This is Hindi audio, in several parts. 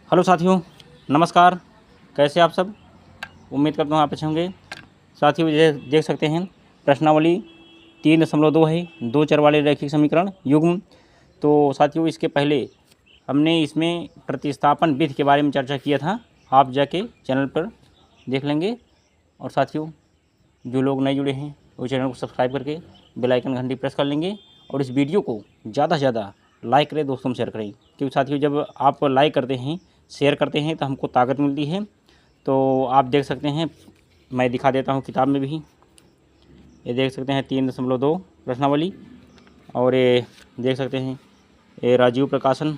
हेलो साथियों, नमस्कार। कैसे आप सब? उम्मीद करता हूँ आप अच्छे होंगे। साथियों, ये देख सकते हैं प्रश्नावली 3.2 है, 2 चर वाले रैखिक समीकरण युग्म। तो साथियों, इसके पहले हमने इसमें प्रतिस्थापन विधि के बारे में चर्चा किया था। आप जाके चैनल पर देख लेंगे। और साथियों, जो लोग नए जुड़े हैं वो चैनल को सब्सक्राइब करके बेल आइकन घंटी प्रेस कर लेंगे और इस वीडियो को ज़्यादा से ज़्यादा लाइक करें, दोस्तों में शेयर करें। क्योंकि साथियों, जब आप लाइक करते हैं, शेयर करते हैं तो हमको ताकत मिलती है। तो आप देख सकते हैं, मैं दिखा देता हूँ किताब में भी। ये देख सकते हैं 3.2 प्रश्नावली। और ये देख सकते हैं ये राजीव प्रकाशन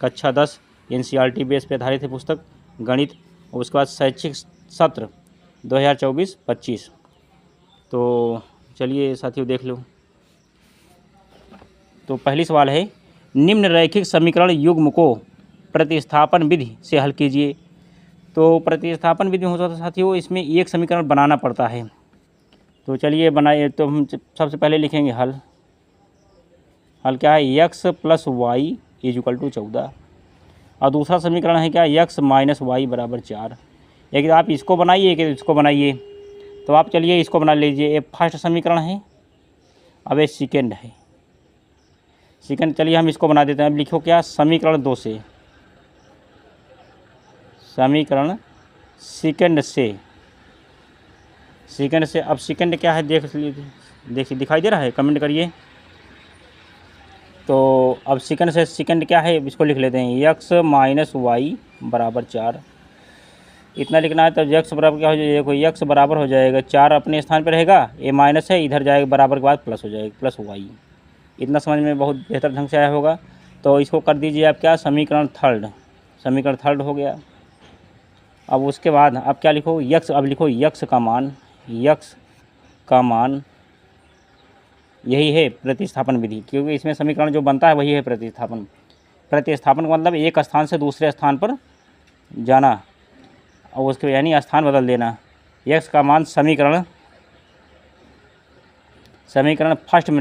कक्षा 10 NCERT बेस पे आधारित है पुस्तक गणित। और उसके बाद शैक्षिक सत्र 2024-25। तो चलिए साथियों देख लो। तो पहली सवाल है, निम्न रैखिक समीकरण युग्म को प्रतिस्थापन विधि से हल कीजिए। तो प्रतिस्थापन विधि होता है साथियों, इसमें एक समीकरण बनाना पड़ता है। तो चलिए बनाइए। तो हम सबसे पहले लिखेंगे हल क्या है, x + y = 14। और दूसरा समीकरण है क्या, x - y = 4। एक आप इसको बनाइए, एक इसको बनाइए। तो आप चलिए इसको बना लीजिए। ये फर्स्ट समीकरण है, अब ये सेकेंड है। सेकेंड, चलिए हम इसको बना देते हैं। अब लिखो क्या, समीकरण 2 से, समीकरण सेकेंड से अब सेकेंड क्या है देख लीजिए, देखिए दिखाई दे रहा है, कमेंट करिए। तो अब सेकेंड से सेकेंड क्या है, इसको लिख लेते हैं, x - y = 4। इतना लिखना है। तो x बराबर क्या हो जाएगा, देखो x बराबर हो जाएगा 4 अपने स्थान पर रहेगा, ये माइनस है इधर जाएगा, बराबर के बाद प्लस हो जाएगा, +y। इतना समझ में बहुत बेहतर ढंग से आया होगा। तो इसको कर दीजिए आप क्या, समीकरण थर्ड हो गया। अब उसके बाद आप क्या लिखो, यक्स। अब लिखो यक्स का मान यही है प्रतिस्थापन विधि, क्योंकि इसमें समीकरण जो बनता है वही है प्रतिस्थापन का मतलब एक स्थान से दूसरे स्थान पर जाना और उसके यानी स्थान बदल देना। यक्स का मान समीकरण फर्स्ट में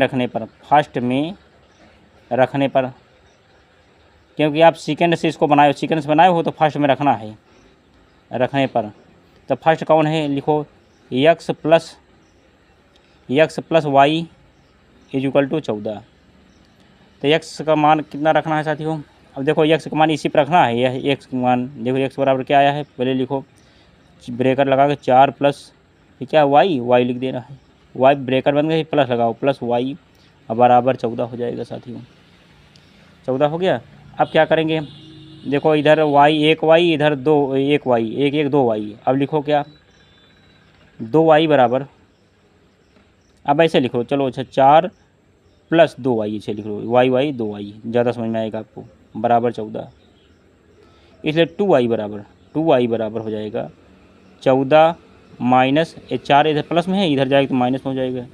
रखने पर, क्योंकि आप सेकेंड से इसको बनाए हो तो फर्स्ट में रखना है, रखने पर। तो फर्स्ट कौन है, लिखो x + y = 14। तो x का मान कितना रखना है साथियों। अब देखो x का मान इसी पर रखना है। यह x का मान देखो, x बराबर क्या आया है, पहले लिखो ब्रेकर लगा के 4 प्लस क्या y लिख देना है। y ब्रेकर बन गए, प्लस लगाओ, +y बराबर 14 हो जाएगा साथियों। 14 हो गया। अब क्या करेंगे, देखो इधर एक y इधर 2y। अब लिखो क्या, 2y बराबर, अब ऐसे लिखो, चलो अच्छा 4 + 2y ऐसे लिख लो, y 2y, ज़्यादा समझ में आएगा आपको, बराबर 14। इसलिए 2y बराबर हो जाएगा 14 माइनस 4, इधर प्लस में है, इधर जाएगा तो माइनस में हो जाएगा,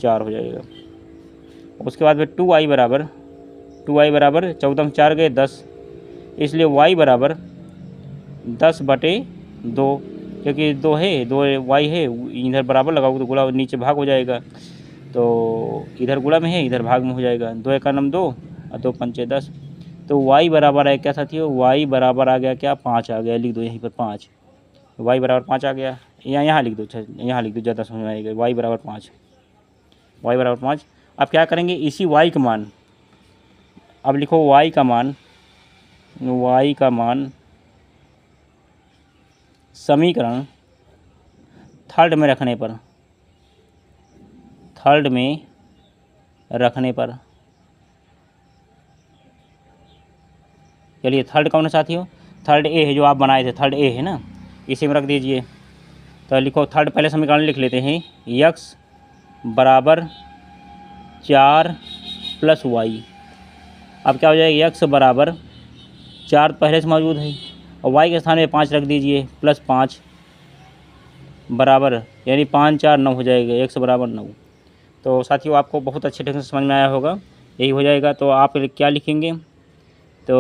4 हो जाएगा। उसके बाद फिर 2y बराबर 14 में 4 गए 10, इसलिए y बराबर 10/2, क्योंकि 2 y है, इधर बराबर लगाओगे तो गुणा नीचे भाग हो जाएगा। तो इधर गुणा में है, इधर भाग में हो जाएगा, 2 × 2 और 2 × 5 = 10। तो y बराबर है क्या साथियों, y बराबर आ गया क्या, 5 आ गया। लिख दो यहीं पर 5, y बराबर 5 आ गया। यहाँ लिख दो, यहाँ लिख दो, ज़्यादा समझ में आएगा। y बराबर 5। अब क्या करेंगे, इसी y का मान, अब लिखो y का मान समीकरण थर्ड में रखने पर, चलिए थर्ड कौन है साथियों, थर्ड ए है, जो आप बनाए थे, थर्ड ए है ना, इसी में रख दीजिए। तो लिखो थर्ड, पहले समीकरण लिख लेते हैं, x बराबर 4 + y। अब क्या हो जाएगा, x बराबर 4 पहले से मौजूद है और y के स्थान में 5 रख दीजिए, +5 बराबर, यानी 5 × 4 = 9 हो जाएगा, x बराबर 9। तो साथियों, आपको बहुत अच्छे ढंग से समझ में आया होगा, यही हो जाएगा। तो आप क्या लिखेंगे, तो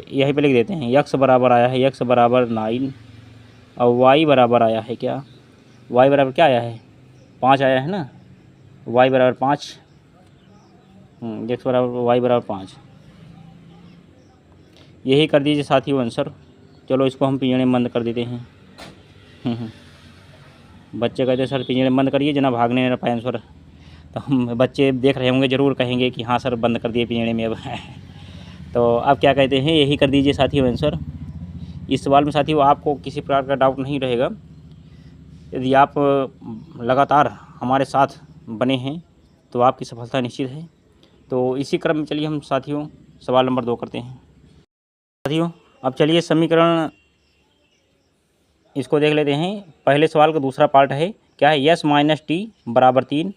यहीं पे लिख देते हैं, x बराबर आया है, x बराबर 9 और y बराबर आया है क्या, y बराबर क्या आया है, 5 आया है ना, y बराबर 5, x बराबर y बराबर 5। यही कर दीजिए साथियों आंसर। चलो इसको हम पिंजड़े में बंद कर देते हैं। बच्चे कहते सर पिंजड़े में बंद करिए जना भागने न पाए आंसर। तो हम बच्चे देख रहे होंगे, ज़रूर कहेंगे कि हाँ सर बंद कर दिए पिंजड़े में अब। तो आप क्या कहते हैं, यही कर दीजिए साथियों आंसर। इस सवाल में साथियों आपको किसी प्रकार का डाउट नहीं रहेगा। यदि आप लगातार हमारे साथ बने हैं तो आपकी सफलता निश्चित है। तो इसी क्रम में चलिए हम साथियों सवाल नंबर 2 करते हैं। साथियों अब चलिए समीकरण इसको देख लेते हैं। पहले सवाल का दूसरा पार्ट है, क्या है, यस माइनस टी बराबर 3।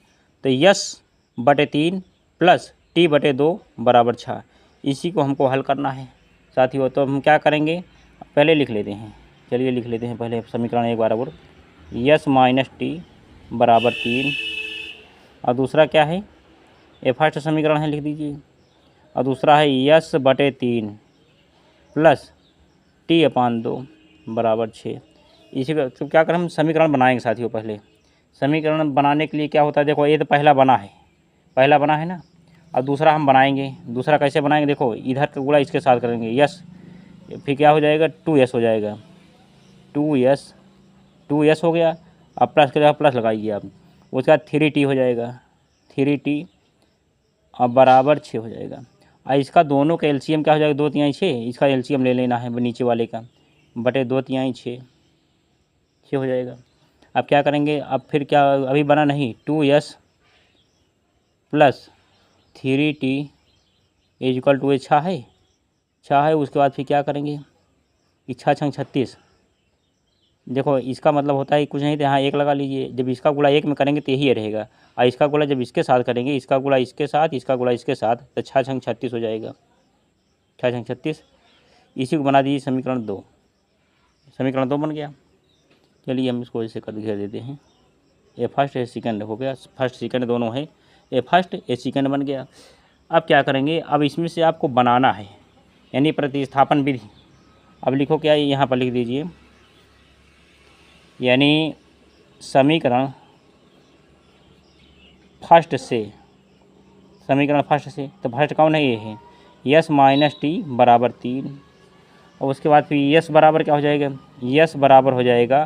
तो यस बटे 3 प्लस टी बटे 2 बराबर 6। इसी को हमको हल करना है साथियों। तो हम क्या करेंगे, पहले लिख लेते हैं। चलिए लिख लेते हैं पहले समीकरण एक बार और। यस माइनस टी बराबर 3 और दूसरा क्या है, ये फर्स्ट समीकरण है, लिख दीजिए। और दूसरा है यस बटे 3 प्लस टी अपान 2 बराबर 6। इसी का तो क्या करें, हम समीकरण बनाएंगे साथियों। पहले समीकरण बनाने के लिए क्या होता है, देखो ये तो पहला बना है ना। और दूसरा हम बनाएंगे। दूसरा कैसे बनाएंगे, देखो इधर का गुणा इसके साथ करेंगे, यस, फिर क्या हो जाएगा, 2s हो जाएगा। 2s हो गया। अब प्लस के जगह प्लस लगाइए आप। उसके बाद 3t हो जाएगा, 3t अब बराबर 6 हो जाएगा। और इसका दोनों का एलसीएम क्या हो जाएगा, 2 तिहाई 6। इसका एलसीएम ले लेना है नीचे वाले का, बटे 2 तिहाई 6 हो जाएगा। अब क्या करेंगे, अब फिर क्या, अभी बना नहीं, 2s plus 3t is equal to 6 है। उसके बाद फिर क्या करेंगे, 6 छंग 36। देखो इसका मतलब होता है कुछ नहीं तो यहाँ 1 लगा लीजिए। जब इसका गुणा 1 में करेंगे तो यही रहेगा, और इसका गुणा जब इसके साथ करेंगे, इसका गुणा इसके साथ, इसका गुणा इसके साथ, तो 6 छंग 36 हो जाएगा। 6 छंग 36, इसी को बना दीजिए समीकरण 2। समीकरण 2 बन गया। चलिए हम इसको ऐसे कर घेर देते हैं। ए फर्स्ट ए सेकंड हो गया, फर्स्ट सेकंड दोनों है, ए फर्स्ट ए सेकंड बन गया। अब क्या करेंगे, अब इसमें से आपको बनाना है, यानी प्रतिस्थापन विधि। अब लिखो क्या है, यहाँ पर लिख दीजिए, यानी समीकरण फर्स्ट से, तो फर्स्ट कौन है, ये है यस माइनस टी बराबर 3। और उसके बाद फिर यस बराबर क्या हो जाएगा, यस बराबर हो जाएगा,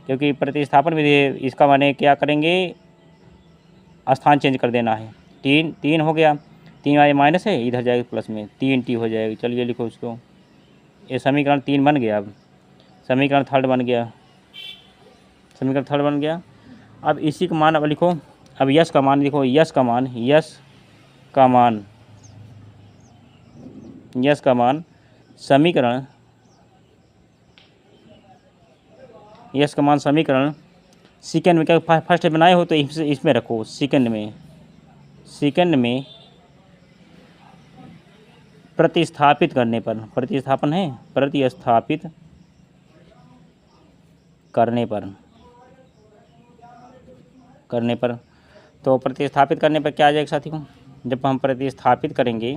क्योंकि प्रतिस्थापन विधि है, इसका माने क्या करेंगे, स्थान चेंज कर देना है। 3 हो गया, 3 आए माइनस है, इधर जाएगा प्लस में, 3t हो जाएगा। चलिए लिखो उसको, ये समीकरण 3 बन गया। अब समीकरण थर्ड बन गया। अब इसी का मान अब लिखो, अब यस का मान लिखो, यस का मान समीकरण, यस का मान समीकरण सेकंड में, क्या फर्स्ट बनाए हो तो इसमें रखो, सेकंड में प्रतिस्थापित करने पर, प्रतिस्थापन है, प्रतिस्थापित करने पर तो प्रतिस्थापित करने पर क्या आ जाएगा साथियों, जब हम प्रतिस्थापित करेंगे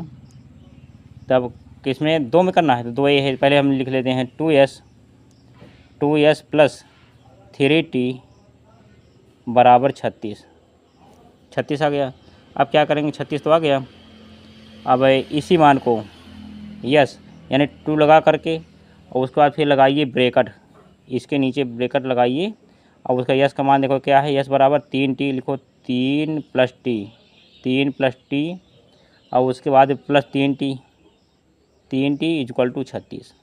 तब किसमें, 2 में करना है, तो 2 ये है, पहले हम लिख लेते हैं 2s प्लस 3t बराबर 36 आ गया। अब क्या करेंगे, 36 तो आ गया। अब इसी मान को यस यानी 2 लगा करके, और उसके बाद फिर लगाइए ब्रैकेट, इसके नीचे ब्रैकेट लगाइए। और उसका यस का मान देखो क्या है, यस बराबर 3t लिखो, 3 प्लस टी, और उसके बाद plus 3t is equal to 36,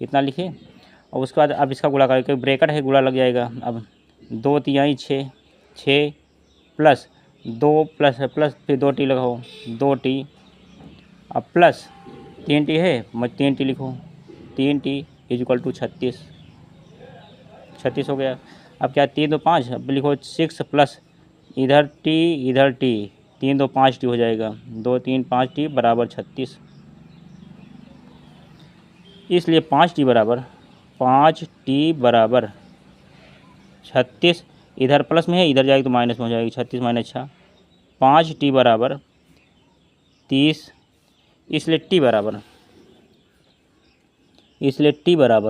इतना लिखे। और उसके बाद अब इसका गुणा करके, ब्रैकेट है, गुणा लग जाएगा। अब 2 तिहाई 6 प्लस 2 प्लस फिर 2t लगाओ, 2t, अब प्लस 3t है, 3t लिखो, 3t इज इक्वल टू 36 हो गया। अब क्या, 3 2 5, अब लिखो 6 प्लस इधर t 3 2 5t हो जाएगा, 2 3 5t बराबर 36। इसलिए 5t बराबर 36, इधर प्लस में है, इधर जाएगी तो माइनस में हो जाएगी, 36 माइनस 6, 5t बराबर 30। इसलिए t बराबर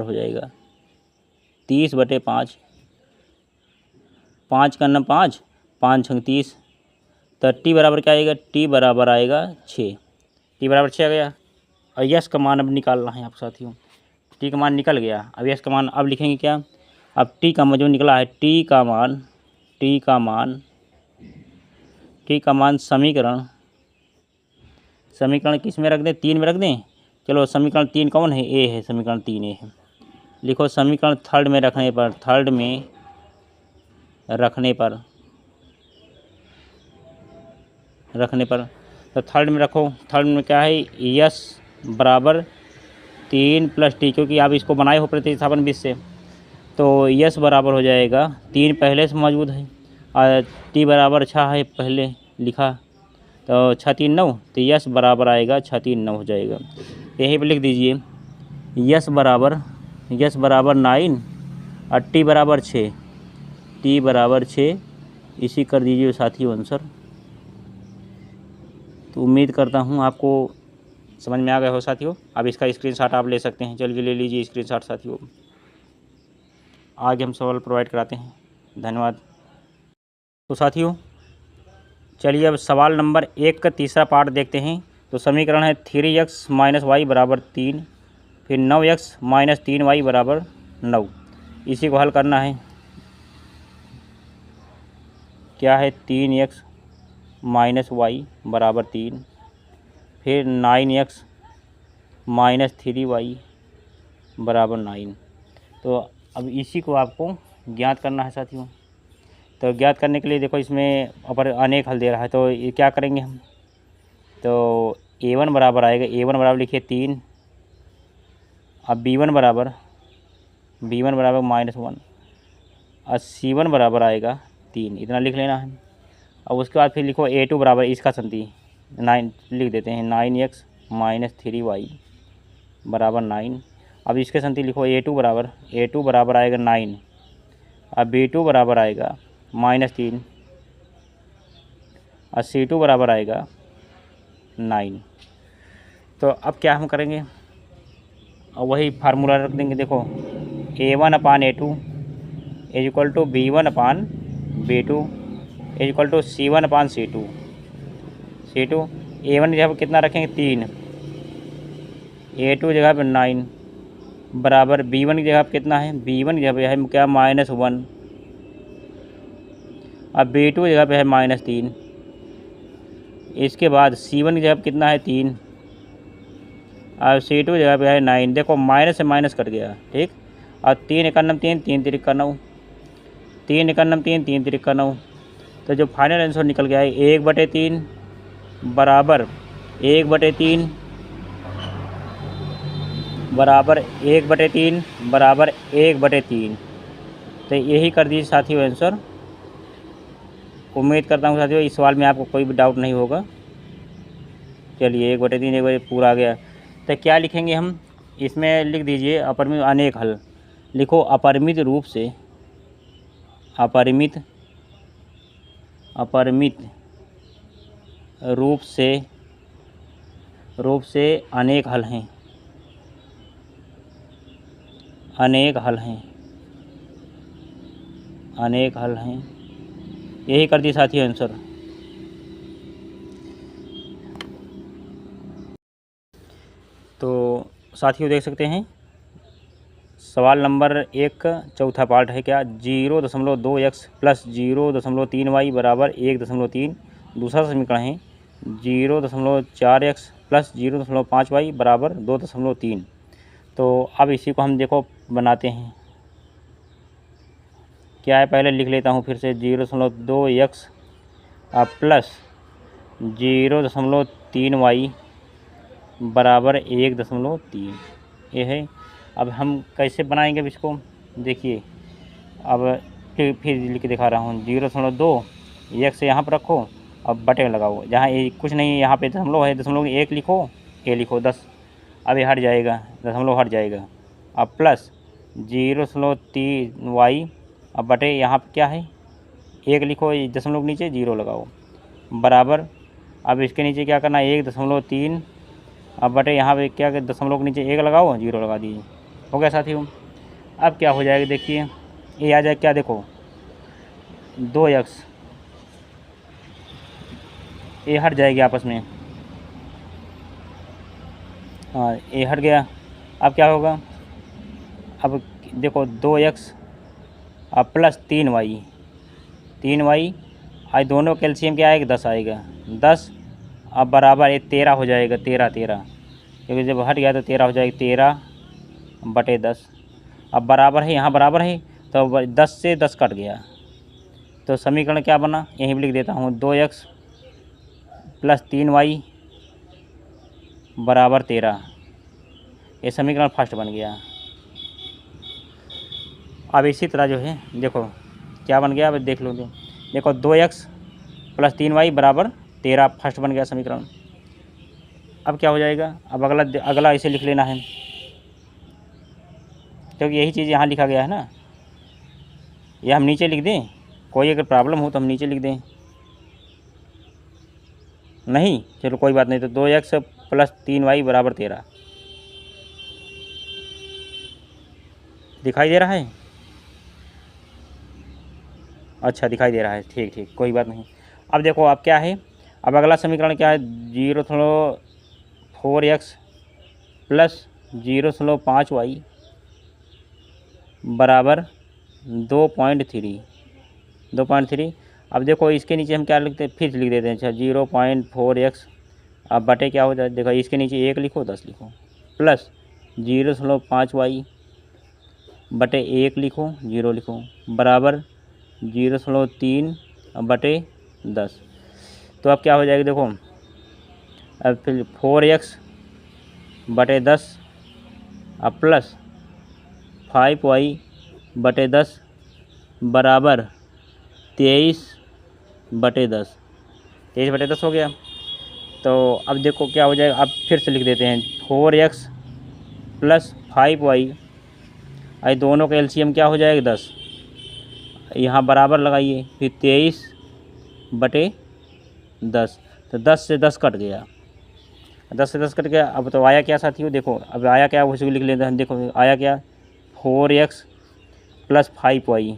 हो जाएगा 30/5, 5 का नम 5 छंग 30, तो t बराबर क्या आएगा, t बराबर आएगा 6। t बराबर 6 आ गया। और यस का मान अब निकालना है आप साथियों। टी का मान निकल गया। अब यस का मान अब लिखेंगे क्या, अब टी का मान जो निकला है, टी का मान समीकरण किस में रख दें, 3 में रख दें। चलो समीकरण 3 कौन है, ए है, समीकरण 3 ए है। लिखो समीकरण थर्ड में रखने पर तो थर्ड में रखो। थर्ड में क्या है, यस बराबर 3 + टी, क्योंकि आप इसको बनाए हो प्रतिस्थापन विधि से, तो यस बराबर हो जाएगा 3 पहले से मौजूद है और टी बराबर 6 है पहले लिखा, तो 6 3 9, तो यस बराबर आएगा 6 3 9 हो जाएगा। यहीं पर लिख दीजिए यस बराबर 9 और टी बराबर 6, इसी कर दीजिए साथियों आंसर। तो उम्मीद करता हूँ आपको समझ में आ गया हो साथियों। अब इसका स्क्रीनशॉट आप ले सकते हैं, चलिए ले लीजिए स्क्रीनशॉट साथियों। आगे हम सवाल प्रोवाइड कराते हैं। धन्यवाद। तो साथियों चलिए अब सवाल नंबर 1 का तीसरा पार्ट देखते हैं। तो समीकरण है 3x - y = 3, फिर 9x - 3y = 9। इसी को हल करना है। क्या है, 3x - y = 3, फिर 9x - 3y = 9। तो अब इसी को आपको ज्ञात करना है साथियों। तो ज्ञात करने के लिए देखो इसमें ऊपर अनेक हल दे रहा है, तो ये क्या करेंगे हम, तो a1 बराबर आएगा, a1 बराबर लिखिए 3, अब b1 बराबर -1 और c1 बराबर आएगा 3, इतना लिख लेना है। अब उसके बाद फिर लिखो a2 बराबर, इसका संति 9 लिख देते हैं, 9x - 3y = 9। अब इसके संति लिखो a2 बराबर आएगा 9, अब b2 बराबर आएगा -3 और c2 बराबर आएगा 9। तो अब क्या हम करेंगे, और वही फार्मूला रख देंगे। देखो a1/a2 = b1/b2 = c1/c2। a1 की जगह पर कितना रखेंगे, 3, a2 जगह पर 9 बराबर b1 की जगह पर कितना है, b1 की जगह पर है क्या, -1, अब b2 जगह पे है -3। इसके बाद c1 की जगह पे कितना है, 3, और c2 जगह पे है 9। देखो माइनस से माइनस कट गया, ठीक। और 3 × 9 3, 3 × 3 = 9, 3 × 9 3, 3 × 3 = 9। तो जो फाइनल आंसर निकल गया है 1/3 बराबर 1/3 बराबर 1/3 बराबर 1/3। तो यही कर दीजिए साथियों आंसर। उम्मीद करता हूँ साथियों इस सवाल में आपको कोई भी डाउट नहीं होगा। चलिए 1/3 1 पूरा आ गया। तो क्या लिखेंगे हम, इसमें लिख दीजिए अपरिमित अनेक हल। लिखो अपरिमित रूप से अनेक हल हैं, यही कर दिए साथियों आंसर। तो साथियों देख सकते हैं सवाल नंबर 1 का चौथा पार्ट है क्या, 0.2x + 0.3y = 1.3। दूसरा समीकरण है 0.4x + 0.5y = 2.3। तो अब इसी को हम देखो बनाते हैं। क्या है, पहले लिख लेता हूँ फिर से, 0.2x + 0.3y = 1.3, ये है। अब हम कैसे बनाएंगे अब इसको, देखिए अब फिर लिख के दिखा रहा हूँ। 0.2 यहाँ पर रखो, अब बटे में लगाओ, जहाँ ये कुछ नहीं है यहाँ पे दशमलव है, दशमलव 1 लिखो, ये लिखो 10, अब ये हट जाएगा, दशमलव हट जाएगा। अब प्लस 0.3y, अब बटे यहाँ पर क्या है 1 लिखो, दशमलव नीचे 0 लगाओ, बराबर। अब इसके नीचे क्या करना है 1.3, अब बटे यहाँ पे क्या, दशमलव के नीचे 1 लगाओ, 0 लगा दीजिए, हो गया साथियों। अब क्या हो जाएगा, देखिए ये आ जाए क्या, देखो 2x, ये हट जाएगी आपस में, हाँ ये हट गया। अब क्या होगा, अब देखो 2x अब प्लस 3y, 3y आज दोनों कैल्शियम क्या आएगा 10 आएगा, 10 अब बराबर ये 13 हो जाएगा, 13 13 क्योंकि जब हट गया तो 13 हो जाएगा, 13/10। अब बराबर है, यहाँ बराबर है तो 10 से 10 कट गया तो समीकरण क्या बना, यहीं भी लिख देता हूँ 2x प्लस 3y बराबर 13। ये समीकरण फर्स्ट बन गया। अब इसी तरह जो है देखो क्या बन गया, अब देख लो, देखो 2x प्लस 3y बराबर 13 फर्स्ट बन गया समीकरण। अब क्या हो जाएगा, अब अगला इसे लिख लेना है क्योंकि यही चीज़ यहाँ लिखा गया है ना, ये हम नीचे लिख दें, कोई अगर प्रॉब्लम हो तो हम नीचे लिख दें, नहीं चलो कोई बात नहीं। तो 2x प्लस 3y बराबर 13 दिखाई दे रहा है, अच्छा दिखाई दे रहा है, ठीक ठीक कोई बात नहीं। अब देखो अब क्या है, अब अगला समीकरण क्या है, 0.4x प्लस 0.5y बराबर 2.3। अब देखो इसके नीचे हम क्या लिखते हैं, फिर लिख देते हैं, अच्छा 0.4x अब बटे क्या हो जाए, देखो इसके नीचे 1 लिखो 10 लिखो प्लस 0.5y बटे 1 लिखो 0 लिखो बराबर 0.3 बटे 10। तो अब क्या हो जाएगा देखो, अब फिर 4x बटे 10 अब प्लस 5y बटे 10 बराबर 23/10। 23/10 हो गया। तो अब देखो क्या हो जाएगा, अब फिर से लिख देते हैं 4x प्लस 5y, आई दोनों का एलसीएम क्या हो जाएगा 10, यहाँ बराबर लगाइए, फिर 23/10। तो 10 से 10 कट गया, 10 से 10 कट गया। अब तो आया क्या साथियों, देखो अब आया क्या उसी को लिख लेते हैं, देखो आया क्या 4x प्लस 5y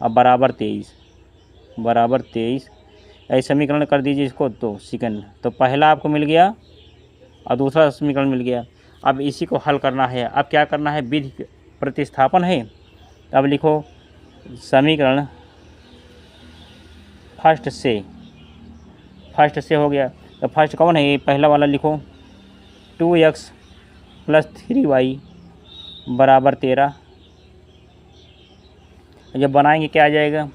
अब बराबर 23 ऐसे समीकरण कर दीजिए इसको। तो सेकंड तो पहला आपको मिल गया और दूसरा समीकरण मिल गया। अब इसी को हल करना है। अब क्या करना है, विधि प्रतिस्थापन है। अब लिखो समीकरण फर्स्ट से हो गया। तो फर्स्ट कौन है, ये पहला वाला लिखो 2x प्लस 3y बराबर 13। जब बनाएंगे क्या आ जाएगा,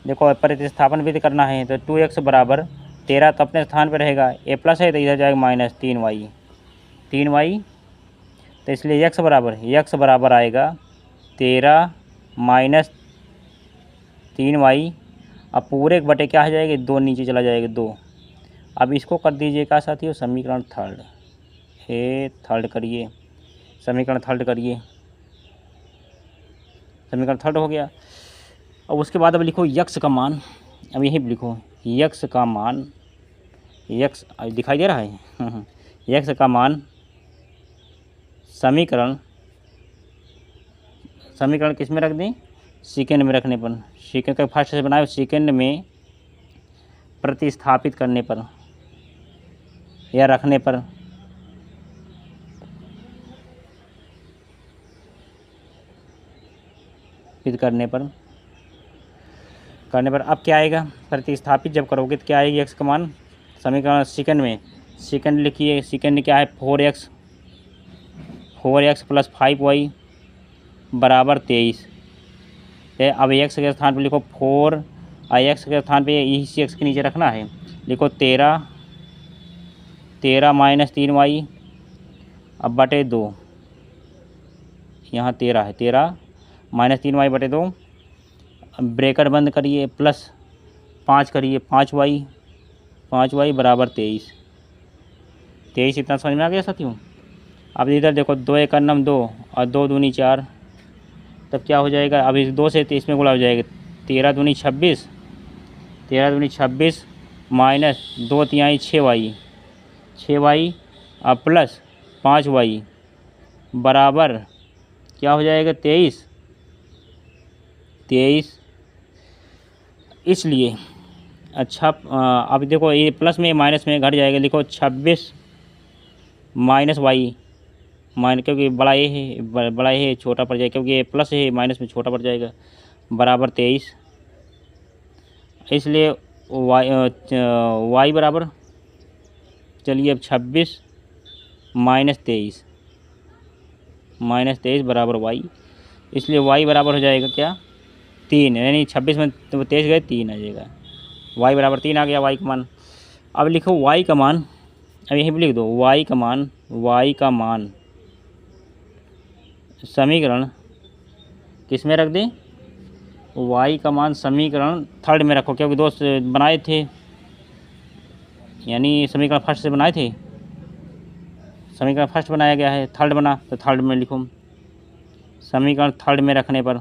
देखो प्रतिस्थापन विधि करना है तो 2x बराबर 13 तो अपने स्थान पर रहेगा, ए प्लस है तो इधर जाएगा माइनस 3y तो इसलिए x बराबर आएगा 13 माइनस 3y। अब पूरे के बटे क्या हो जाएगा, 2 नीचे चला जाएगा 2। अब इसको कर दीजिए क्या साथियों, समीकरण थर्ड करिए, समीकरण थर्ड करिए, समीकरण थर्ड हो गया। अब उसके बाद अब लिखो यक्स का मान, अब यहीं लिखो यक्स का मान, यक्स दिखाई दे रहा है यक्स का मान समीकरण किस में रख दें, सेकेंड में रखने पर, सेकेंड का फर्स्ट से बनाए सेकेंड में प्रतिस्थापित करने पर या रखने पर, करने पर अब क्या आएगा, प्रतिस्थापित जब करोगे तो क्या आएगी, एक्स का मान समीकरण सेकंड में, सेकंड लिखिए, सेकंड क्या है 4x प्लस 5y बराबर 23। अब एक्स के स्थान पर लिखो 4, एक्स के स्थान पे इसी एक्स के नीचे रखना है, लिखो 13 माइनस 3y अब बटे 2, यहाँ 13 है, 13 माइनस 3y बटे 2, ब्रैकेट बंद करिए, प्लस 5 करिए, 5y बराबर 23। इतना समझ में आ गया साथियों। अब इधर देखो 2 एक अन्नम 2 और 2 दूनी 4, तब क्या हो जाएगा, अब इस 2 से इसमें गुणा हो जाएगा, 13 दूनी 26 माइनस 2 तिहाई 6y और प्लस 5y बराबर क्या हो जाएगा 23। इसलिए अच्छा अब देखो ये प्लस में माइनस में घट जाएगा, लिखो 26 माइनस y माइनस, क्योंकि बड़ा ए है, बड़ा ए है, छोटा पड़ जाएगा, क्योंकि ये प्लस है माइनस में छोटा पड़ जाएगा, बराबर 23। इसलिए वाई बराबर, चलिए अब 26 माइनस 23, बराबर वाई। इसलिए वाई बराबर हो जाएगा क्या, 3, यानी 26 में तो 23 गए 3 आ जाएगा, वाई बराबर 3 आ गया वाई का मान। अब लिखो वाई का मान, अब यहीं पर लिख दो वाई का मान समीकरण किस में रख दें, वाई का मान समीकरण थर्ड में रखो, क्योंकि दो बनाए थे, यानी समीकरण फर्स्ट से बनाए थे, समीकरण फर्स्ट बनाया गया है, थर्ड बना तो थर्ड में लिखो। समीकरण थर्ड में रखने पर,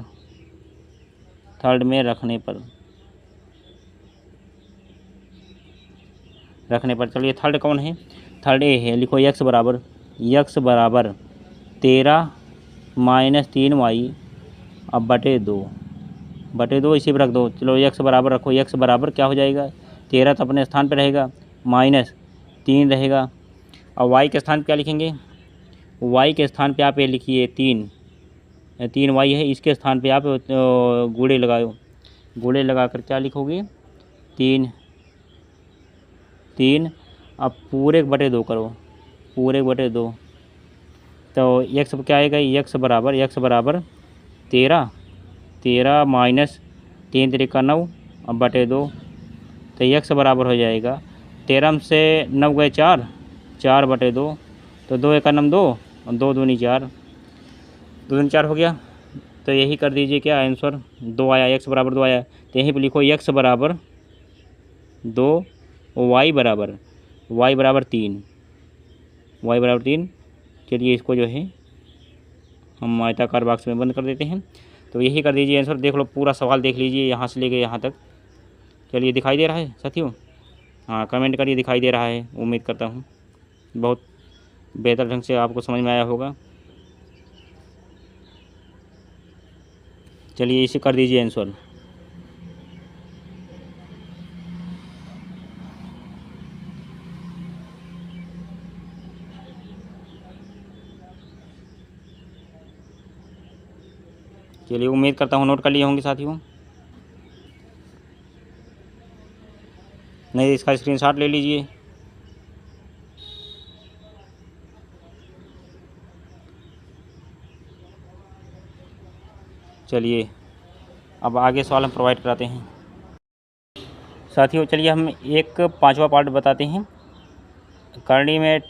चलिए थर्ड कौन है, थर्ड ए है, लिखो यक्स बराबर 13 माइनस 3y अब बटे 2 इसी पर रख दो। चलो यक्स बराबर रखो, यक्स बराबर क्या हो जाएगा, 13 तो अपने स्थान पर रहेगा, माइनस 3 रहेगा। अब y के स्थान पर क्या लिखेंगे, y के स्थान पे आप ये लिखिए 3y है, इसके स्थान पे आप गुणे लगाओ, गुणे लगा कर क्या लिखोगे, 3 अब पूरे बटे 2 करो, पूरे बटे 2, तो यक्स क्या आएगा, यक्स बराबर 13 माइनस 3 3 9 अब बटे 2, तो यक्स बराबर हो जाएगा 13 से 9 गए 4 बटे 2, तो 2 1 9 2 और 2 दूनी 4, 2 दूनी 4 हो गया। तो यही कर दीजिए क्या आंसर, 2 आया, यक्स बराबर 2 आया, तो यहीं पर लिखो यक्स बराबर 2, वाई बराबर 3, चलिए इसको जो है हम आयताकार बॉक्स में बंद कर देते हैं। तो यही कर दीजिए आंसर, देख लो पूरा सवाल देख लीजिए यहाँ से लेके यहाँ तक। चलिए दिखाई दे रहा है साथियों, हाँ कमेंट करिए दिखाई दे रहा है, उम्मीद करता हूँ बहुत बेहतर ढंग से आपको समझ में आया होगा। चलिए इसे कर दीजिए आंसर। चलिए उम्मीद करता हूँ नोट कर लिए होंगे साथियों, नहीं इसका स्क्रीनशॉट ले लीजिए। चलिए अब आगे सवाल हम प्रोवाइड कराते हैं साथियों। चलिए हम एक 5वां पार्ट बताते हैं। करनी में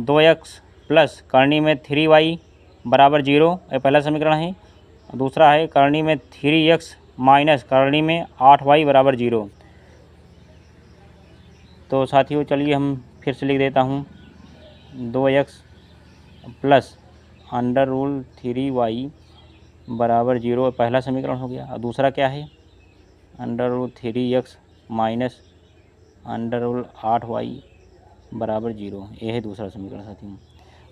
2x प्लस करनी में 3y बराबर 0, ये पहला समीकरण है। दूसरा है करनी में 3x माइनस करनी में 8y बराबर 0। तो साथियों चलिए हम फिर से लिख देता हूँ, 2x plus under rule 3y बराबर 0 पहला समीकरण हो गया। और दूसरा क्या है, under rule 3x minus under rule 8y बराबर 0, ये है दूसरा समीकरण साथियों।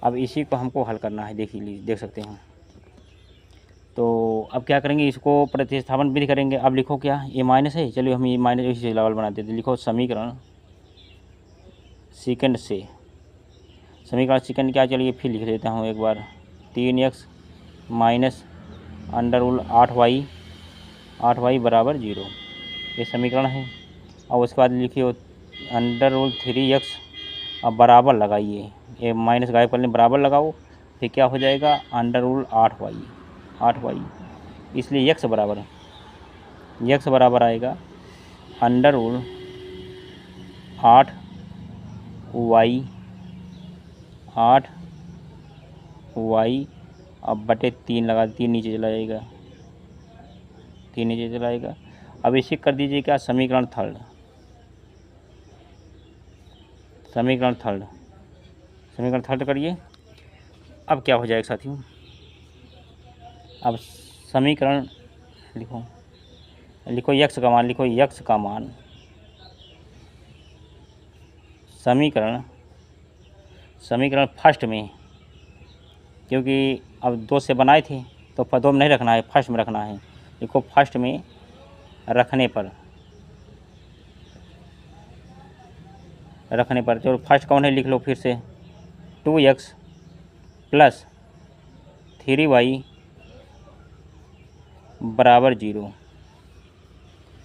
अब इसी को हमको हल करना है, देख सकते हैं। तो अब क्या करेंगे, इसको प्रतिस्थापन विधि करेंगे। अब लिखो क्या, ये माइनस है, चलिए हम ये माइनस इसी से लेवल बनाते थे। लिखो समीकरण सेकंड से, समीकरण सेकंड क्या, चलिए फिर लिख देता हूँ एक बार, 3x minus under rule 8y बराबर 0, ये समीकरण है। और उसके बाद लिखिए अंडर रूल 3x, अब बराबर लगाइए, ये माइनस गायब करने बराबर लगाओ, फिर क्या हो जाएगा अंडर रूल 8y, इसलिए यक्स बराबर आएगा अंडर रूल 8y अब बटे 3 लगा, 3 नीचे चला जाएगा, अब इसे कर दीजिए क्या, समीकरण थर्ड करिए। अब क्या हो जाएगा साथियों, अब समीकरण लिखो यक्स का मान, समीकरण फर्स्ट में, क्योंकि अब 2 से बनाए थे तो 2 में नहीं रखना है, फर्स्ट में रखना है। लिखो फर्स्ट में रखने पर चलो फर्स्ट कौन है लिख लो फिर से, 2x प्लस 3y बराबर 0।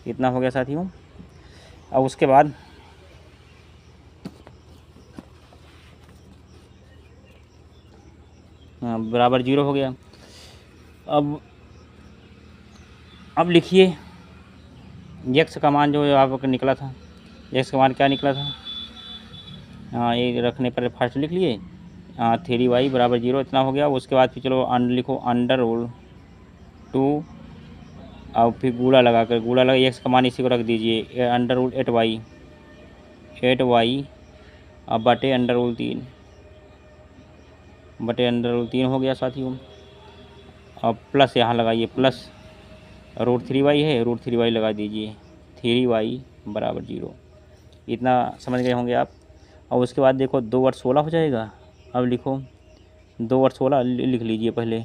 इतना हो गया साथियों। अब उसके बाद बराबर 0 हो गया। अब लिखिए x का मान जो आपका निकला था, x का मान क्या निकला था, हाँ ये रखने पर फर्स्ट लिख लिए 3y बराबर 0 इतना हो गया। उसके बाद फिर चलो लिखो अंडर रूल 2 और फिर गुणा लगा x का मान इसी को रख दीजिए अंडर रूल 8y अब बटे अंडर रूल 3 हो गया साथियों। अब प्लस यहाँ लगाइए, प्लस √3y है, √3y लगा दीजिए, 3y बराबर 0। इतना समझ गए होंगे आप। और उसके बाद देखो 2 और 16 हो जाएगा। अब लिखो 2 और 16 लिख लीजिए पहले,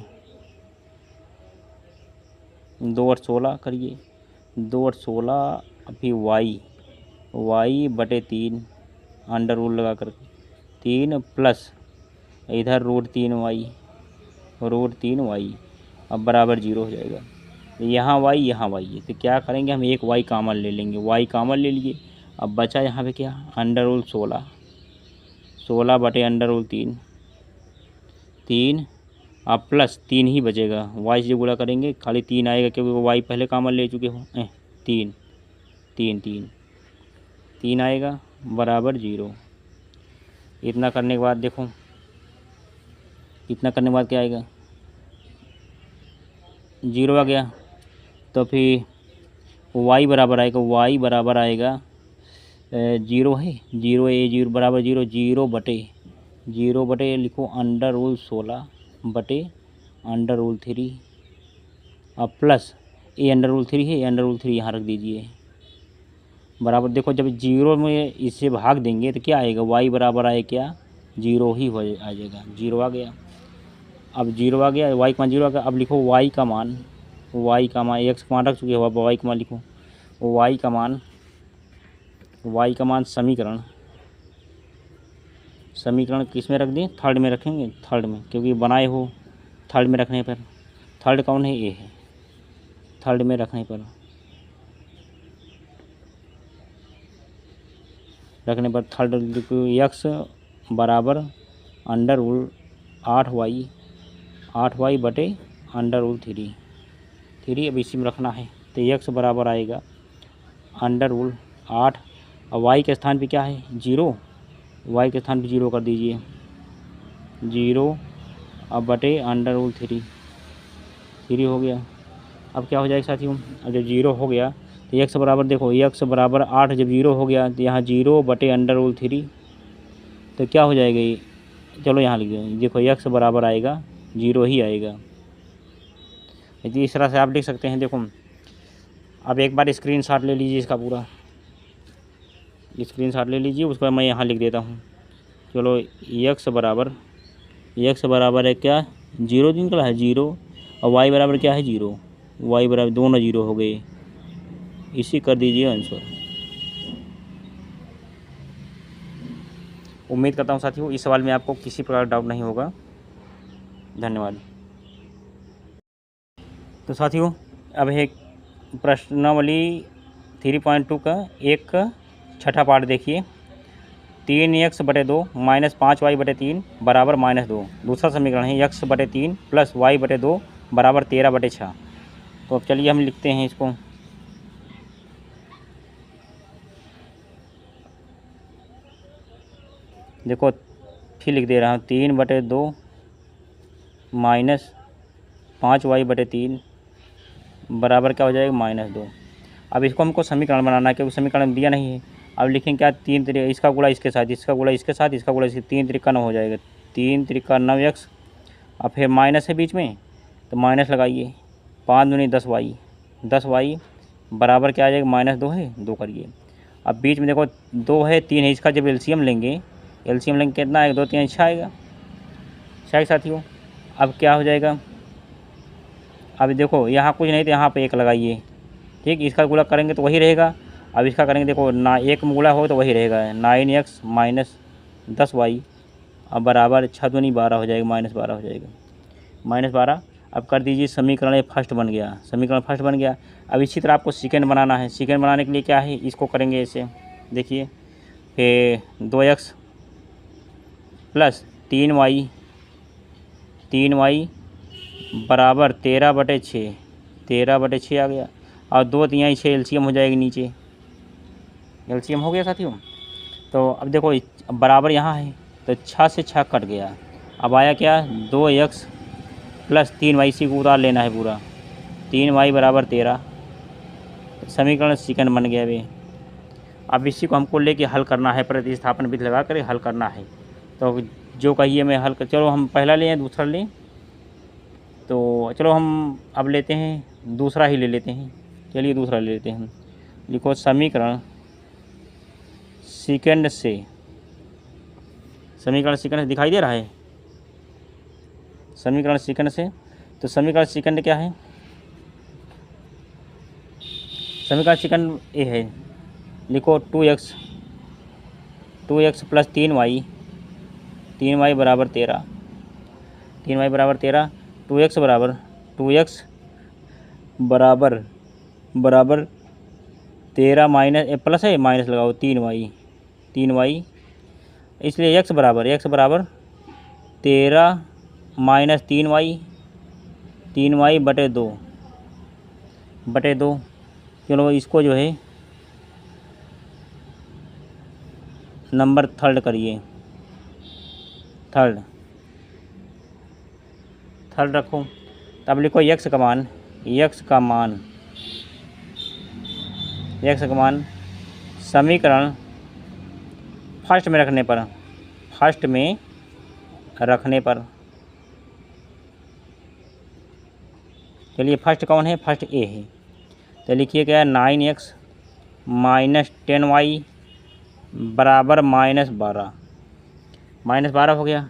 2 और 16 करिए, 2 और 16 फिर y बटे 3 अंडर रूल लगा कर 3 प्लस इधर √3y अब बराबर 0 हो जाएगा। यहाँ y है तो क्या करेंगे हम, एक y कॉमन ले लेंगे, y कॉमन ले लिए। अब बचा यहाँ पे क्या, अंडर रूल 16 बटे अंडर रूल 3 अब प्लस 3 ही बचेगा, y से गुणा करेंगे खाली 3 आएगा क्योंकि वो y पहले कॉमन ले चुके हो। 3 आएगा बराबर 0। इतना करने के बाद देखो, इतना करने के बाद क्या आएगा, 0 आ गया। तो फिर y बराबर आएगा 0 है, 0 बराबर 0 बटे लिखो अंडर रूल 16 बटे अंडर रूल 3 अब प्लस ये अंडर रूल 3 है, ये अंडर रूल 3 यहाँ रख दीजिए बराबर। देखो जब 0 में इससे भाग देंगे तो क्या आएगा, y बराबर आए क्या 0 ही आ जाएगा, 0 आ गया। अब 0 आ गया, y का मान 0 आ गया। अब लिखो y का मान x का मान रख चुके हो, अब y का मान लिखो, y का मान समीकरण किस में रख दें, थर्ड में रखेंगे, थर्ड में, क्योंकि बनाए हो थर्ड में रखने पर, थर्ड कौन है, ये है, थर्ड में रखने पर थर्ड लिखो x बराबर अंडर रूल 8y बटे अंडर रूल 3 अब इसी में रखना है। तो x बराबर आएगा अंडर रूल 8 और y के स्थान पे क्या है 0, y के स्थान पे 0 कर दीजिए, 0 अब बटे अंडर रूल 3 हो गया। अब क्या हो जाएगा साथियों, अब जब 0 हो गया तो x बराबर देखो, x बराबर 8 जब 0 हो गया तो यहाँ 0 बटे अंडर रूल 3 तो क्या हो जाएगा ये, चलो यहाँ लिख दो, देखो x बराबर आएगा 0 ही आएगा। इस तरह से आप लिख सकते हैं। देखो अब एक बार स्क्रीनशॉट ले लीजिए, इसका पूरा स्क्रीनशॉट ले लीजिए, उसके बाद मैं यहाँ लिख देता हूँ। चलो x बराबर है क्या 0 निकला है 0 और y बराबर क्या है 0, y बराबर दोनों 0 हो गए, इसी कर दीजिए आंसर। उम्मीद करता हूँ साथियों इस सवाल में आपको किसी प्रकार डाउट नहीं होगा। धन्यवाद। तो साथियों अब एक प्रश्नावली 3.2 का एक छठा पार्ट देखिए। 3x बटे 2 माइनस 5y बटे 3 बराबर -2। दूसरा समीकरण है x बटे 3 प्लस y बटे 2 बराबर 13 बटे 6। तो अब चलिए हम लिखते हैं इसको। देखो फिर लिख दे रहा हूँ, 3 बटे 2 माइनस 5y बटे 3 बराबर क्या हो जाएगा -2। अब इसको हमको समीकरण बनाना है क्योंकि समीकरण दिया नहीं है। अब लिखेंगे क्या, 3 3 इसका गुणा इसके साथ, इसका गुणा इसके साथ, इसका गुणा इसके, 3 3 9 हो जाएगा, 3 3 9x। अब फिर माइनस है बीच में तो माइनस लगाइए, 5 दूनी 10y बराबर क्या आ जाएगा -2 है, 2 करिए। अब बीच में देखो 2 है 3 है, इसका जब एलसीएम लेंगे कितना आएगा, 2 3 6 आएगा, 6 साथियों। अब क्या हो जाएगा, अब देखो यहाँ कुछ नहीं तो यहाँ पे 1 लगाइए, ठीक, इसका गुणा करेंगे तो वही रहेगा। अब इसका करेंगे, देखो ना 1 में गुणा हो तो वही रहेगा, 9x माइनस 10y अब बराबर 6 दूनी 12 हो जाएगा, -12 हो जाएगा। -12। अब कर दीजिए समीकरण ये फर्स्ट बन गया, समीकरण फर्स्ट बन गया। अब इसी तरह आपको सेकंड बनाना है। सेकंड बनाने के लिए क्या है, इसको करेंगे ऐसे, देखिए फिर 2x प्लस 3y बराबर 13/6, 13/6 आ गया। और 2 3 6 एलसीएम हो जाएगी नीचे, एलसीएम हो गया साथियों। तो अब देखो अब बराबर यहाँ है तो 6 से 6 कट गया। अब आया क्या, 2x प्लस 3y, इसी को उतार लेना है पूरा, 3y बराबर 13। समीकरण सेकंड बन गया अभी। अब इसी को हमको लेके हल करना है, प्रतिस्थापन विधि लगा कर हल करना है। तो जो कहिए मैं हल कर, चलो हम पहला लें दूसरा लें, तो चलो हम अब लेते हैं दूसरा ही ले लेते हैं। चलिए दूसरा ले लेते हैं। लिखो समीकरण सेकंड से, समीकरण सेकंड से दिखाई दे रहा है, समीकरण सेकंड से। तो समीकरण सेकंड क्या है, समीकरण सेकंड ये है, लिखो 2x प्लस 3y, 3y बराबर 13, 3y बराबर 13। 2x बराबर 13 माइनस प्लस है, माइनस लगाओ 3y, इसलिए x बराबर 13 माइनस 3y बटे 2। चलो इसको जो है नंबर थर्ड करिए, थर्ड रखो। तब लिखो x का मान समीकरण फर्स्ट में रखने पर, चलिए फर्स्ट कौन है, फर्स्ट ए है। तो लिखिए क्या, 9x माइनस 10y बराबर -12 हो गया।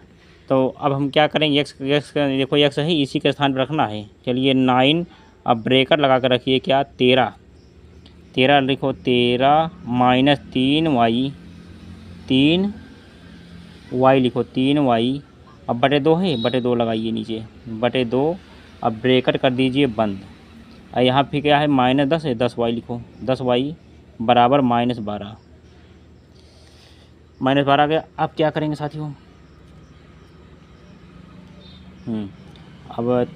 तो अब हम क्या करेंगे, x देखो x है, इसी के स्थान पर रखना है। चलिए 9, अब ब्रेकेट लगा कर रखिए क्या, 13 लिखो, 13 माइनस 3y लिखो, 3y, अब बटे 2 है, बटे 2 लगाइए नीचे, बटे 2। अब ब्रेकेट कर दीजिए बंद। और यहाँ फिर क्या है, -10 है, 10y लिखो, 10y बराबर -12 आ गया। अब क्या करेंगे साथियों, अब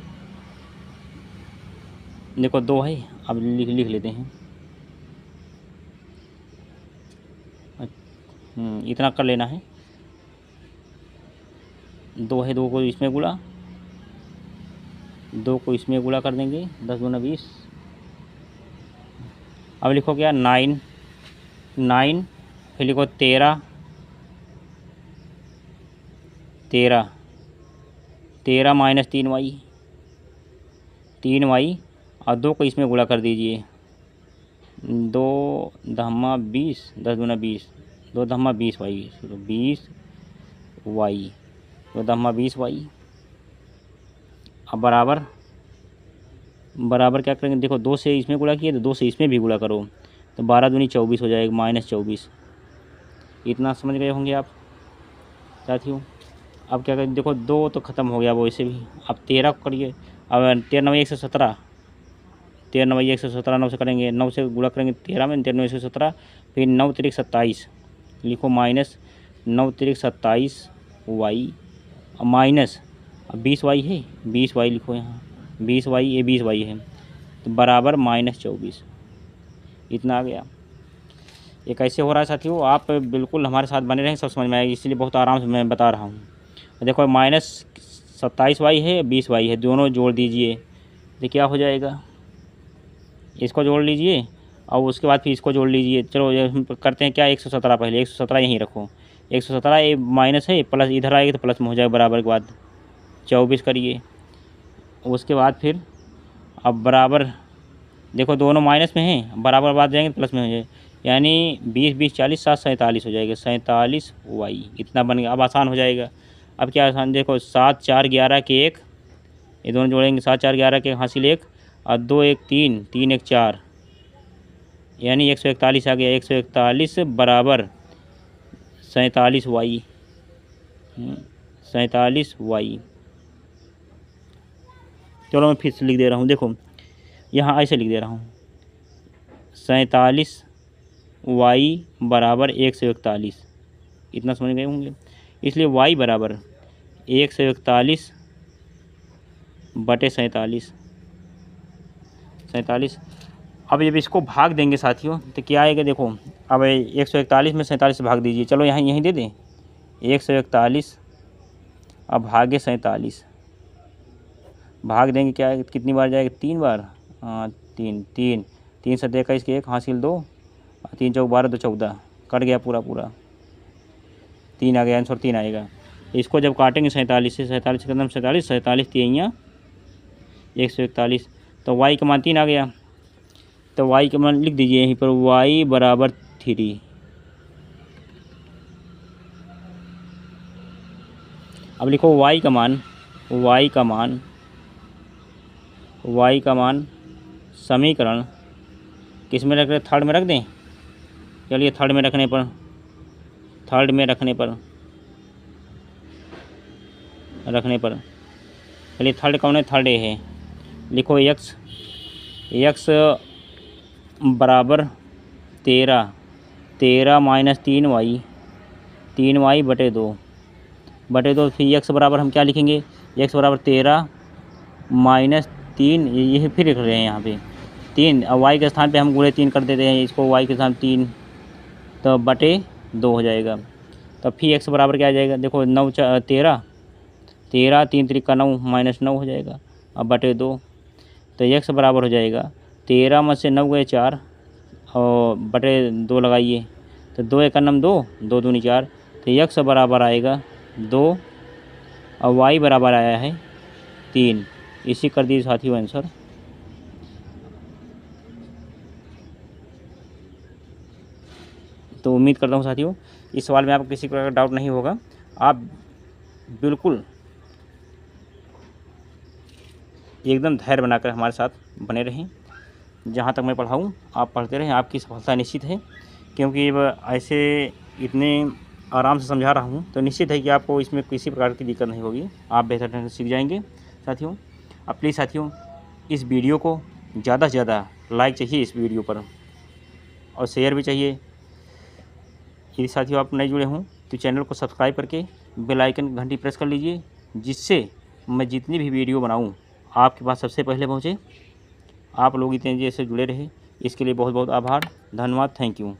देखो 2 है, अब लिख लेते हैं, इतना कर लेना है। 2 है, 2 को इसमें गुणा, 2 को इसमें गुणा कर देंगे, 10 दूना 20। अब लिखो क्या, 9, फिर लिखो 13 माइनस 3y और 2 को इसमें गुणा कर दीजिए, 2 धम्मा 20, 10 दूना 20, 2 धम्मा 20y, 20y, 2 धम्मा 20y। अब बराबर क्या करेंगे, देखो 2 से इसमें गुणा किए तो 2 से इसमें भी गुणा करो, तो 12 दूनी 24 हो जाएगा, -24। इतना समझ गए होंगे आप साथियों। अब क्या करें, देखो 2 तो ख़त्म हो गया वो वैसे भी। अब 13 करिए, अब 13 9 117, 13 9 117, 9 से करेंगे, 9 से गुणा करेंगे 13 में, 13 9 117, फिर 9 3 27 लिखो, माइनस 9 3 27y, माइनस अब 20y है, 20y लिखो यहाँ, 20y, ये 20y है, तो बराबर -24। इतना आ गया। ये कैसे हो रहा है साथियों, आप बिल्कुल हमारे साथ बने रहें, सब समझ में आएगी, इसलिए बहुत आराम से मैं बता रहा हूँ। देखो -27y है, 20y है, दोनों जोड़ दीजिए, तो क्या हो जाएगा, इसको जोड़ लीजिए और उसके बाद फिर इसको जोड़ लीजिए। चलो ये हम करते हैं क्या, 117 पहले, 117 यहीं रखो, 117 ये माइनस है, प्लस इधर आएगा तो प्लस में हो जाएगा, बराबर के बाद 24 करिए। उसके बाद फिर अब बराबर, देखो दोनों माइनस में हैं, बराबर बाद जाएंगे तो प्लस में हो जाए, यानी 20 20 40 7 47 हो जाएगा, 47y। इतना बन गया। अब आसान हो जाएगा। अब क्या आसान, देखो 7 4 11 के 1, ये दोनों जोड़ेंगे, 7 4 11 के हासिल 1 और 2 1 3 3 1 4, यानी 141 आ गया। 141 बराबर 47y, 47y। चलो मैं फिर से लिख दे रहा हूँ, देखो यहाँ ऐसे लिख दे रहा हूँ 47y बराबर 141, इतना समझ गए होंगे। इसलिए y बराबर 141 बटे 47। अब जब इसको भाग देंगे साथियों तो क्या आएगा, देखो अब 141 में 47 भाग दीजिए, चलो यहाँ यहीं दे दें 141 अब भागे 47, भाग देंगे क्या है, कितनी बार जाएगा, 3 बार, हाँ 3 7 21 के 1 हासिल 2, 3 चौक 12 2 14, कट गया पूरा 3 आ गया, आंसर 3 आएगा। इसको जब काटेंगे 47 से, 47 कदम 47 3 141, तो y का मान 3 आ गया। तो y का मान लिख दीजिए यहीं पर, y बराबर 3। अब लिखो y का मान समीकरण किस में रख रहे, थर्ड में रख दें। चलिए थर्ड में रखने पर चलिए थर्ड कौन है, थर्ड ए है। लिखो x बराबर 13 माइनस 3y बटे 2 फिर x बराबर हम क्या लिखेंगे, x बराबर 13 माइनस 3, ये फिर लिख रहे हैं यहाँ पे 3, और y के स्थान पे हम गुणे 3 कर देते हैं, इसको y के स्थान 3 तो बटे 2 हो जाएगा। तो फिर x बराबर क्या आ जाएगा, देखो 9 13 3 3 9 माइनस 9 हो जाएगा, अब बटे 2, तो x बराबर हो जाएगा 13 में से 9 गए 4 और बटे 2 लगाइए, तो 2 1 9 2 2 दूनी 4, तो x बराबर आएगा 2 और y बराबर आया है 3। इसी कर दीजिए साथियों आंसर। तो उम्मीद करता हूँ साथियों इस सवाल में आपको किसी प्रकार का डाउट नहीं होगा, आप बिल्कुल एकदम धैर्य बनाकर हमारे साथ बने रहें। जहाँ तक मैं पढ़ाऊँ आप पढ़ते रहें, आपकी सफलता निश्चित है, क्योंकि ऐसे इतने आराम से समझा रहा हूँ तो निश्चित है कि आपको इसमें किसी प्रकार की दिक्कत नहीं होगी, आप बेहतर ढंग से सीख जाएंगे। साथियों अब प्लीज़ साथियों इस वीडियो को ज़्यादा से ज़्यादा लाइक चाहिए इस वीडियो पर, और शेयर भी चाहिए। यदि साथियों आप नए जुड़े हों तो चैनल को सब्सक्राइब करके बेल आइकन घंटी प्रेस कर लीजिए, जिससे मैं जितनी भी वीडियो बनाऊँ आपके पास सबसे पहले पहुँचे। आप लोग इतने जैसे जुड़े रहे इसके लिए बहुत बहुत आभार, धन्यवाद, थैंक यू।